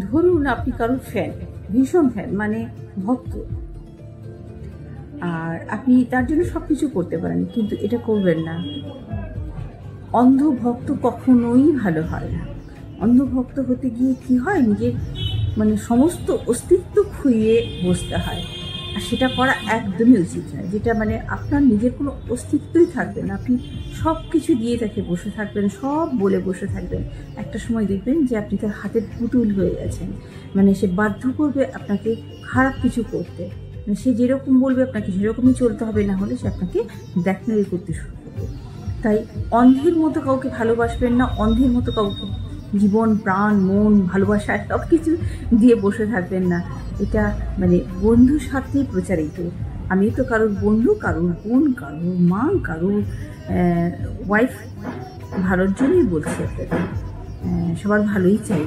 ধরুন আপনি কারোর ফ্যান, ভীষণ ফ্যান, মানে ভক্ত, আর আপনি তার জন্য সব কিছু করতে পারেন, কিন্তু এটা করবেন না। অন্ধভক্ত কখনোই ভালো হয় না। অন্ধভক্ত হতে গিয়ে কি হয়, নিজের মানে সমস্ত অস্তিত্ব খুইয়ে বসতে হয়, আর সেটা করা একদমই উচিত নয়। যেটা মানে আপনার নিজের কোনো অস্তিত্বই থাকবে না, আপনি সব কিছু দিয়ে তাকে বসে থাকবেন, সব বলে বসে থাকবেন। একটা সময় দেখবেন যে আপনি তার হাতের পুতুল হয়ে গেছেন, মানে সে বাধ্য করবে আপনাকে খারাপ কিছু করতে, মানে সে যেরকম বলবে আপনাকে সেরকমই চলতে হবে, না হলে সে আপনাকে ব্ল্যাকমেল করতে শুরু করবে। তাই অন্ধের মতো কাউকে ভালোবাসবেন না, অন্ধের মতো কাউকে জীবন প্রাণ মন ভালোবাসা সব কিছু দিয়ে বসে থাকবেন না। এটা মানে বন্ধু স্বার্থে প্রচারিত। আমি তো কারোর বন্ধু, কারোর বোন, কারোর মা, কারোর ওয়াইফ ভালোর জন্যই বলছি আপনাদের, সবার ভালোই চাই।